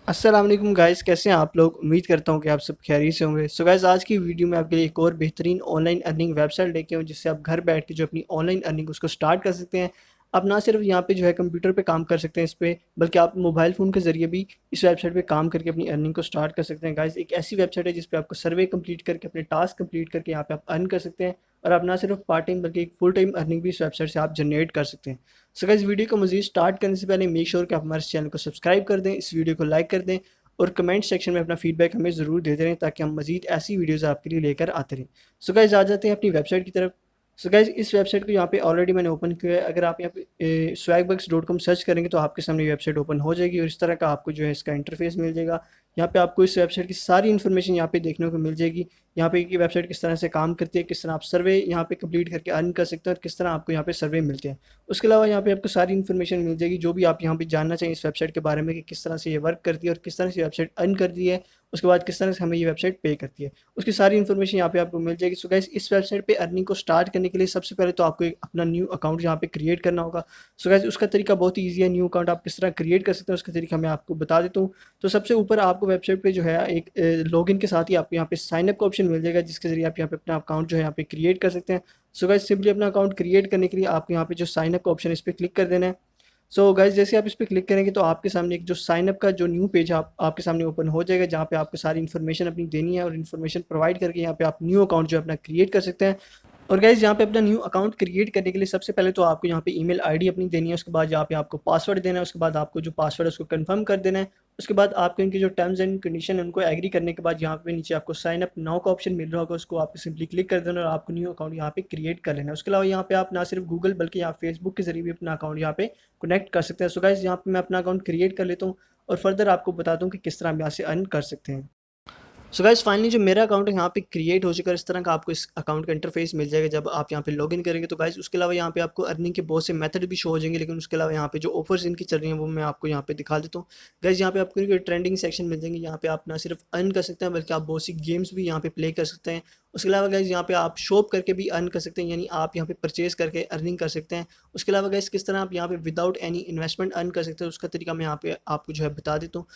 अस्सलाम वालेकुम गाइस, कैसे हैं आप लोग। उम्मीद करता हूँ कि आप सब खैरियत से होंगे। सो गाइस, आज की वीडियो में आपके लिए एक और बेहतरीन ऑनलाइन अर्निंग वेबसाइट लेके आऊँ जिससे आप घर बैठ के जो अपनी ऑनलाइन अर्निंग उसको स्टार्ट कर सकते हैं। आप ना सिर्फ यहाँ पे जो है कंप्यूटर पे काम कर सकते हैं इस पे, बल्कि आप मोबाइल फ़ोन के ज़रिए भी इस वेबसाइट पे काम करके अपनी अर्निंग को स्टार्ट कर सकते हैं। गाइस, एक ऐसी वेबसाइट है जिस पे आपको सर्वे कंप्लीट करके अपने टास्क कंप्लीट करके यहाँ पे आप अर्न कर सकते हैं। और आप ना सिर्फ पार्ट टाइम बल्कि एक फुल टाइम अर्निंग भी इस वेबसाइट से आप जनरेट कर सकते हैं। सो गाइस, वीडियो को मज़ीद स्टार्ट करने से पहले मेक श्योर कि आप हमारे चैनल को सब्सक्राइब कर दें, इस वीडियो को लाइक कर दें और कमेंट सेक्शन में अपना फीडबैक हमें ज़रूर देते रहें ताकि हम मज़ीद ऐसी वीडियोज़ आपके लिए लेकर आते रहें। सो गाइस, आ जाते हैं अपनी वेबसाइट की तरफ। सो गाइस, इस वेबसाइट को यहाँ पे ऑलरेडी मैंने ओपन किया है। अगर आप यहाँ पे swagbucks.com सर्च करेंगे तो आपके सामने ये वेबसाइट ओपन हो जाएगी और इस तरह का आपको जो है इसका इंटरफेस मिल जाएगा। यहाँ पे आपको इस वेबसाइट की सारी इन्फॉर्मेशन यहाँ पे देखने को मिल जाएगी। यहाँ पे कि वेबसाइट किस तरह से काम करती है, किस तरह आप सर्वे यहाँ पे कंप्लीट करके अर्न कर सकते हैं और किस तरह आपको यहाँ पे सर्वे मिलते हैं। उसके अलावा यहाँ पे आपको सारी इन्फॉर्मेशन मिल जाएगी जो भी आप यहाँ पे जानना चाहिए इस वेबसाइट के बारे में कि किस तरह से ये वर्क करती है और किस तरह से वेबसाइट अर्न करती है। उसके बाद किस तरह से हमें ये वेबसाइट पे करती है, उसकी सारी इन्फॉर्मेशन यहाँ पे आपको मिल जाएगी। सो गाइस, इस वेबसाइट पे अर्निंग को स्टार्ट करने के लिए सबसे पहले तो आपको एक अपना न्यू अकाउंट यहाँ पे क्रिएट करना होगा। सो गाइस, उसका तरीका बहुत ही ईजी है। न्यू अकाउंट आप किस तरह क्रिएट कर सकते हैं उसका तरीका मैं आपको बता देता हूँ। तो सबसे ऊपर आपको वेबसाइट पे जो है एक लॉगिन के साथ ही आपको यहाँ पे साइन अप का ऑप्शन मिल जाएगा जिसके जरिए आप यहाँ पे अपना अकाउंट जो है यहाँ पे क्रिएट कर सकते हैं। सो गाइस, सिंपली अपना अकाउंट क्रिएट करने के लिए आपको यहाँ पे जो साइन अप का ऑप्शन है इस पर क्लिक कर देना है। सो गाइस, जैसे आप इस पर क्लिक करेंगे तो आपके सामने एक जो साइन अप का जो न्यू पेज आपके सामने ओपन हो जाएगा जहाँ पे आपको सारी इन्फॉर्मेशन अपनी देनी है और इन्फॉर्मेशन प्रोवाइड करके यहाँ पे आप न्यू अकाउंट जो है अपना क्रिएट कर सकते हैं। और गाइस, यहाँ पे अपना न्यू अकाउंट क्रिएट करने के लिए सबसे पहले तो आपको यहाँ पे ईमेल आईडी अपनी देनी है। उसके बाद यहाँ पे आपको पासवर्ड देना है। उसके बाद आपको जो पासवर्ड है उसको कंफर्म कर देना है। उसके बाद आपको इनके जो टर्म्स एंड कंडीशन है उनको एग्री करने के बाद यहाँ पे नीचे आपको साइन अप नाउ का ऑप्शन मिल रहा होगा, उसको आपको सिंपली क्लिक कर देना और आपको न्यू अकाउंट यहाँ पे क्रिएट कर लेना है। उसके अलावा यहाँ पे आप ना सिर्फ गूगल बल्कि यहाँ फेसबुक के जरिए भी अपना अकाउंट यहाँ पे कनेक्ट कर सकते हैं। सो गाइस, यहाँ पे मैं अपना अकाउंट क्रिएट कर लेता हूँ और फर्दर आपको बता दूँ कि किस तरह हम यहाँ से अर्न कर सकते हैं। सो गाइस, फाइनली जो मेरा अकाउंट है यहाँ पे क्रिएट हो चुका है। इस तरह का आपको इस अकाउंट का इंटरफेस मिल जाएगा जब आप यहाँ पे लॉगिन करेंगे। तो गाइस, उसके अलावा यहाँ पे आपको अर्निंग के बहुत से मेथड भी शो हो जाएंगे, लेकिन उसके अलावा यहाँ पे जो ऑफर्स इनकी चल रही हैं वो मैं आपको यहाँ पे दिखा देता हूँ। गाइस, यहाँ पे आपको ट्रेंडिंग सेक्शन मिल जाएंगे। यहाँ पे आप ना सिर्फ अर्न कर सकते हैं बल्कि आप बहुत सी गेम्स भी यहाँ पे प्ले कर सकते हैं। उसके अलावा गाइस, यहाँ पे आप शॉप करके भी अर्न कर सकते हैं, यानी आप यहाँ पे परचेज करके अर्निंग कर सकते हैं। उसके अलावा गाइस, किस तरह आप यहाँ पे विदाउट एनी इन्वेस्टमेंट अर्न कर सकते हैं उसका तरीका मैं यहाँ पे आपको जो है बता देता हूँ।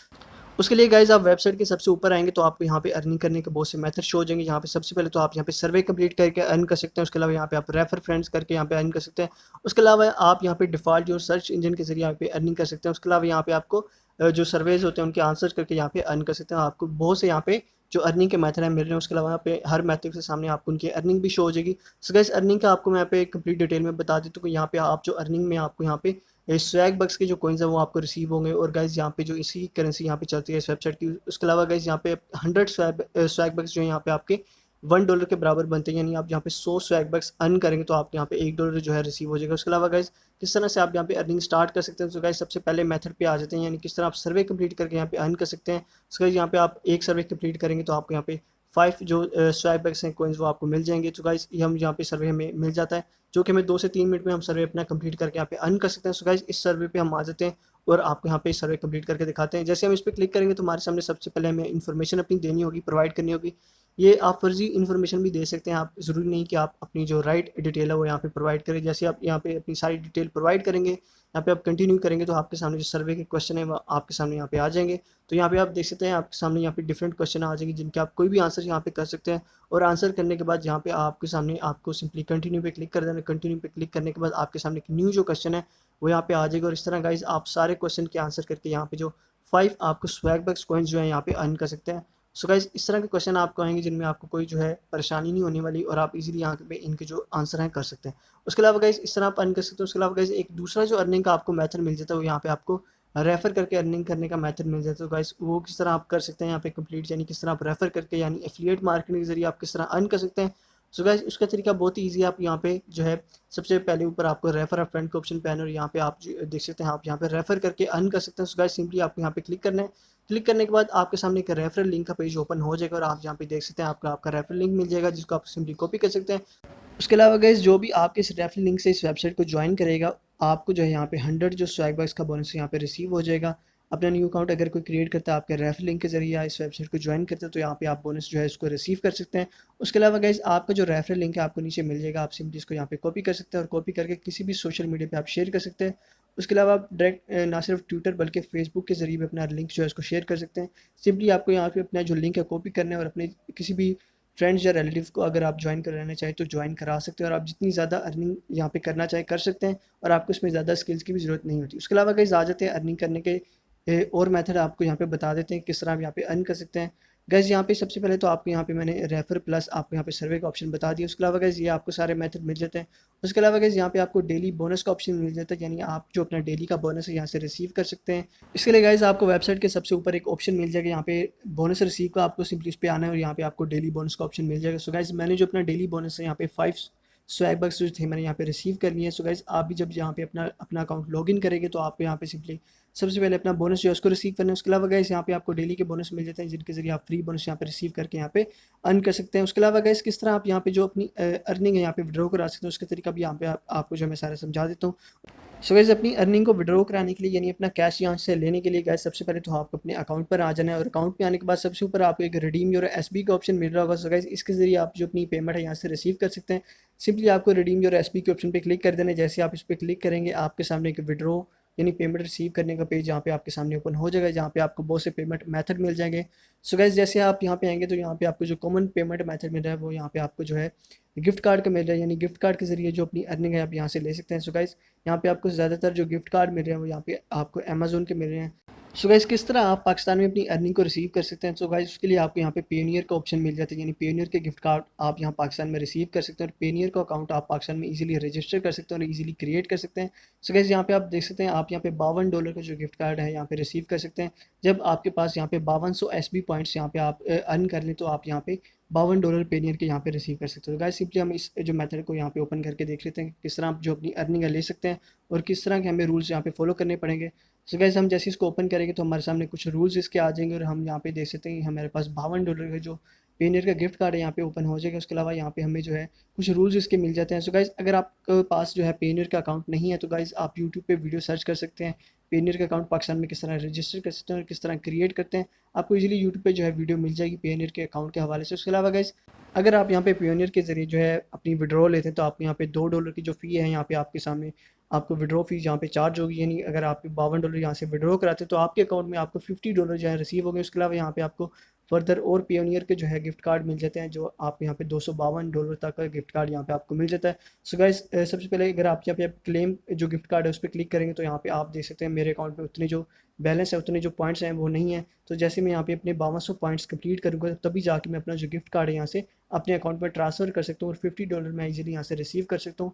उसके लिए गाइज़ आप वेबसाइट के सबसे ऊपर आएँगे तो आपको यहाँ पे अर्निंग करने के बहुत से मेथड शो हो जाएंगे। यहाँ पे सबसे पहले तो आप यहाँ पे सर्वे कंप्लीट करके अर्न कर सकते हैं। उसके अलावा यहाँ पे आप रेफर फ्रेंड्स करके यहाँ पे अर्न कर सकते हैं। उसके अलावा आप यहाँ पे डिफ़ॉल्ट जो सर्च इंजन के ज़रिए यहाँ पे अर्निंग कर सकते हैं। उसके अलावा यहाँ पे आपको जो सर्वेज़ होते हैं उनके आंसर करके यहाँ पे अर्न कर सकते हैं। आपको बहुत से यहाँ पे जो अर्निंग के मेथड हैं मिल रहे हैं। उसके अलावा यहाँ पे हर मेथड के सामने आपको उनकी अर्निंग भी शो हो जाएगी। सो गाइस, अर्निंग का आपको मैं यहाँ पे कंप्लीट डिटेल में बता देता हूँ कि यहाँ पे आप जो अर्निंग में आपको यहाँ पे स्वैग बक्स के जो कॉइन्स हैं वो आपको रिसीव होंगे। और गाइस, यहाँ पे जो इसी करेंसी यहाँ पे चलती है इस वेबसाइट की। उसके अलावा गाइस, यहाँ पे 100 स्वैग बक्स जो है यहाँ पे आपके $1 के बराबर बनते हैं, यानी आप यहाँ पे 100 स्वैग बक्स अर्न करेंगे तो आपको यहाँ पे $1 जो है रिसीव हो जाएगा। उसके अलावा गाइस, किस तरह से आप यहाँ पे अर्निंग स्टार्ट कर सकते हैं। तो गाइस, सबसे पहले मेथड पे आ जाते हैं, यानी किस तरह आप सर्वे कंप्लीट करके यहाँ पे अर्न कर सकते हैं। उसके बाद यहाँ पे आप एक सर्वे कंप्लीट करेंगे तो आपको यहाँ पे 5 जो स्वैग बैग्स हैं कॉइन्स वो आपको मिल जाएंगे। तो गाइस, ये हम यहाँ पे सर्वे हमें मिल जाता है जो कि हमें 2 से 3 मिनट में हम सर्वे अपना कंप्लीट करके यहाँ पे अर्न कर सकते हैं। सो गाइस, इस सर्वे पे हम आ जाते हैं और आपको यहाँ पे सर्वे कंप्लीट करके दिखाते हैं। जैसे हम इस पर क्लिक करेंगे तो हमारे सामने सबसे पहले हमें इन्फॉर्मेशन अपनी देनी होगी, प्रोवाइड करनी होगी। ये आप फर्जी इन्फॉर्मेशन भी दे सकते हैं, आप ज़रूरी नहीं कि आप अपनी जो राइट डिटेल है वो यहाँ पे प्रोवाइड करें। जैसे आप यहाँ पे अपनी सारी डिटेल प्रोवाइड करेंगे, यहाँ पे आप कंटिन्यू करेंगे तो आपके सामने जो सर्वे के क्वेश्चन है वो आपके सामने यहाँ पे आ जाएंगे। तो यहाँ पे आप देख सकते हैं आपके सामने यहाँ पे डिफरेंट क्वेश्चन आ जाएंगे जिनके आप कोई भी आंसर यहाँ पे कर सकते हैं। और आंसर करने के बाद यहाँ पे आपके सामने आपको सिंपली कंटिन्यू पे क्लिक कर देना। कंटिन्यू पे क्लिक करने के बाद आपके सामने एक न्यू जो क्वेश्चन है वो यहाँ पे आ जाएगा। और इस तरह गाइज आप सारे क्वेश्चन के आंसर करके यहाँ पे जो 5 आपको स्वैग बैग्स कॉइन्स जो है यहाँ पे अर्न कर सकते हैं। सो गाइज, इस तरह के क्वेश्चन आपको आएंगे जिनमें आपको कोई जो है परेशानी नहीं होने वाली और आप इजीली यहाँ पे इनके जो आंसर हैं कर सकते हैं। उसके अलावा गाइज, इस तरह आप अर्न कर सकते हैं। उसके अलावा गाइज, एक दूसरा जो अर्निंग का आपको मेथड मिल जाता है वो यहाँ पे आपको रेफर करके अर्निंग करने का मेथड मिल जाता है। तो गाइस, वो किस तरह आप कर सकते हैं यहाँ पे कंप्लीट, यानी किस तरह आप रेफर करके यानी एफिलिएट मार्केटिंग के जरिए आप किस तरह अर्न कर सकते हैं। सो गाइस, उसका तरीका बहुत ही ईजी है। आप यहाँ पे जो है सबसे पहले ऊपर आपको रेफर अ फ्रेंड का ऑप्शन पे आना और यहाँ पे आप देख सकते हैं आप यहाँ पे रेफर करके अर्न कर सकते हैं। सो गाइस, सिंपली आपको यहाँ पे क्लिक करना है। क्लिक करने के बाद आपके सामने एक रेफरल लिंक का पेज ओपन हो जाएगा और आप यहाँ पे देख सकते हैं आपका रेफरल लिंक मिल जाएगा जिसको आप सिंपली कॉपी कर सकते हैं। उसके अलावा गाइस, जो भी आपके इस रेफरल लिंक से इस वेबसाइट को ज्वाइन करेगा आपको जो है यहाँ पे 100 जो स्वैग बैग्स का बोनस यहाँ पे रिसीव हो जाएगा। अपना न्यू अकाउंट अगर कोई क्रिएट करता है आपके रेफरल लिंक के जरिए या इस वेबसाइट को ज्वाइन करते हैं तो यहाँ पे आप बोनस जो है इसको रिसीव कर सकते हैं। उसके अलावा गाइस, आपका जो रेफरल लिंक है आपको नीचे मिल जाएगा, आप सिंपली इसको यहाँ पे कॉपी कर सकते हैं और कॉपी करके किसी भी सोशल मीडिया पे आप शेयर कर सकते हैं। उसके अलावा आप डायरेक्ट ना सिर्फ ट्विटर बल्कि फेसबुक के ज़रिए भी अपना लिंक जो है उसको शेयर कर सकते हैं। सिंपली आपको यहाँ पे अपना जो लिंक है कॉपी करना है और अपने किसी भी फ्रेंड्स या रिलेटिव को अगर आप ज्वाइन कराना चाहें तो ज्वाइन करा सकते हैं, और आप जितनी ज़्यादा अर्निंग यहाँ पे करना चाहें कर सकते हैं, और आपको इसमें ज़्यादा स्किल्स की भी ज़रूरत नहीं होती। उसके अलावा गाइस आ जाते हैं अर्निंग करने के और मेथड आपको यहाँ पे बता देते हैं किस तरह आप यहाँ पे अर्न कर सकते हैं। गाइस यहाँ पे सबसे पहले तो आपको यहाँ पे मैंने रेफर प्लस आपको यहाँ पे सर्वे का ऑप्शन बता दिया। उसके अलावा गाइस ये आपको सारे मेथड मिल जाते हैं। उसके अलावा गाइस यहाँ पे आपको डेली बोनस का ऑप्शन मिल जाता है, यानी आप जो अपना डेली का बोनस है यहाँ से रिसीव कर सकते हैं। इसके लिए गाइस आपको वेबसाइट के सबसे ऊपर एक ऑप्शन मिल जाएगा, यहाँ पे बोनस रिसीव का, आपको सिंपली इस पे आना है और यहाँ पे आपको डेली बोनस का ऑप्शन मिल जाएगा। सो गाइस मैंने जो अपना डेली बोनस है यहाँ पे 5 स्वैग बक्स जो थे मैंने यहाँ पे रिसीव कर लिए हैं। सो गाइस आप भी जब यहाँ पे अपना अपना अकाउंट लॉगिन करेंगे तो आपको यहाँ पे सिंपली सबसे पहले अपना बोनस जो है उसको रिसीव करना है। उसके अलावा गाइस यहाँ पे आपको डेली के बोनस मिल जाते हैं जिनके जरिए आप फ्री बोनस यहाँ पे रिसीव करके यहाँ पे अर्न कर सकते हैं। उसके अलावा गाइस किस तरह आप यहाँ पे जो अपनी अर्निंग है यहाँ पे विड्रॉ करा सकते हैं उसका तरीका भी यहाँ पे आपको जो मैं सारा समझा देता हूँ। सो गाइस अपनी अर्निंग को विड्रॉ कराने के लिए यानी अपना कैश यहाँ से लेने के लिए गाइस सबसे पहले तो आपको अपने अकाउंट पर आ जाना है, और अकाउंट पे आने के बाद सबसे ऊपर आपको एक रिडीम योर एसबी का ऑप्शन मिल रहा होगा। सो गाइस इसके जरिए आप जो अपनी पेमेंट है यहाँ से रिसीव कर सकते हैं। सिंपली आपको रिडीम योर एसबी के ऑप्शन पे क्लिक कर देना है। जैसे आप इस पर क्लिक करेंगे आपके सामने एक विड्रॉ यानी पेमेंट रिसीव करने का पेज यहाँ पे आपके सामने ओपन हो जाएगा, जहाँ पे आपको बहुत से पेमेंट मेथड मिल जाएंगे। सो गाइस जैसे आप यहाँ पे आएंगे तो यहाँ पे आपको जो कॉमन पेमेंट मेथड मिल रहा है वो यहाँ पे आपको जो है गिफ्ट कार्ड का मिल रहा है, यानी गिफ्ट कार्ड के जरिए जो अपनी अर्निंग है आप यहाँ से ले सकते हैं। सो गाइस यहाँ पे आपको ज़्यादातर जो गिफ्ट कार्ड मिल रहे हैं वो यहाँ पे आपको अमेजोन के मिल रहे हैं। सो गाइस किस तरह आप पाकिस्तान में अपनी अर्निंग को रिसीव कर सकते हैं। सो गाइस उसके लिए आपको यहाँ पे पेनियर का ऑप्शन मिल जाता है, यानी पेनियर के गिफ्ट कार्ड आप यहाँ पाकिस्तान में रिसीव कर सकते हैं, और पेनियर का अकाउंट आप पाकिस्तान में इजीली रजिस्टर कर सकते हैं और इजीली क्रिएट कर सकते हैं। सो गाइस यहाँ पे आप देख सकते हैं आप यहाँ पे $52 का जो गिफ्ट कार्ड है यहाँ पे रिसीव कर सकते हैं। जब आपके पास यहाँ पे 5200 एसबी पॉइंट्स यहाँ पे आप अर्न कर लें तो आप यहाँ पे $52 पेनियर के यहाँ पे रिसीव कर सकते हो। गाइस सिंपली हम इस जो मेथड को यहाँ पे ओपन करके देख लेते हैं किस तरह आप जो अपनी अर्निंग है ले सकते हैं और किस तरह के हमें रूल्स यहाँ पे फॉलो करने पड़ेंगे। सो गाइस हम जैसे इसको ओपन करेंगे तो हमारे सामने कुछ रूल्स इसके आ जाएंगे, और हम यहाँ पे देख सकते हैं कि हमारे पास $52 का जो पेनियर का गिफ्ट कार्ड है यहाँ पे ओपन हो जाएगा। उसके अलावा यहाँ पे हमें जो है कुछ रूल्स इसके मिल जाते हैं। सो गाइस अगर आपके पास जो है पेनियर का अकाउंट नहीं है तो गाइस आप यूट्यूब पे वीडियो सर्च कर सकते हैं पेनियर का अकाउंट पाकिस्तान में किस तरह रजिस्टर कर सकते हैं और किस तरह क्रिएट करते हैं। आपको इजीली यूट्यूब पे जो है वीडियो मिल जाएगी पेनियर के अकाउंट के हवाले से। उसके अलावा गाइस अगर आप यहाँ पे पेनियर के जरिए जो है अपनी विड्रॉ लेते हैं तो आपको यहाँ पे $2 की जो फ़ी है यहाँ पे आपके सामने आपको विड्रॉ फीस यहाँ पे चार्ज होगी, यानी अगर आप $52 यहाँ से विड्रॉ कराते हैं तो आपके अकाउंट में आपको $50 जो है रिसीव होंगे। उसके अलावा यहाँ पे आपको फर्दर और पियोनियर के जो है गिफ्ट कार्ड मिल जाते हैं, जो आप यहाँ पे $252 तक का गिफ्ट कार्ड यहाँ पे आपको मिल जाता है। सो गाइस सबसे पहले अगर आप यहाँ पे क्लेम जो गिफ्ट कार्ड है उस पर क्लिक करेंगे तो यहाँ पे आप देख सकते हैं मेरे अकाउंट में उतने जो बैलेंस है उतने जो पॉइंट्स हैं वो नहीं है। तो जैसे मैं यहाँ पे अपने 5200 पॉइंट्स कंप्लीट करूँगा तभी जाके मैं अपना जो गिफ्ट कार्ड है यहाँ से अपने अकाउंट में ट्रांसफ़र कर सकता हूँ और $50 मैं इजीली यहाँ से रिसीव कर सकता हूँ,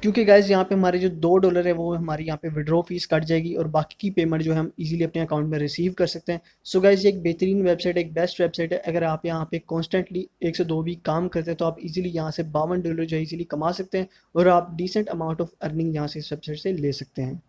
क्योंकि गाइस यहाँ पे हमारे जो $2 है वो हमारी यहाँ पे विड्रॉ फीस कट जाएगी और बाकी की पेमेंट जो है हम इजीली अपने अकाउंट में रिसीव कर सकते हैं। सो गाइस ये एक बेहतरीन वेबसाइट है, एक बेस्ट वेबसाइट है। अगर आप यहाँ पे कॉन्स्टेंटली 1 से 2 वीक काम करते हैं तो आप इजीली यहाँ से $52 जो है इजीली कमा सकते हैं और आप डिसेंट अमाउंट ऑफ अर्निंग यहाँ से इस वेबसाइट से ले सकते हैं।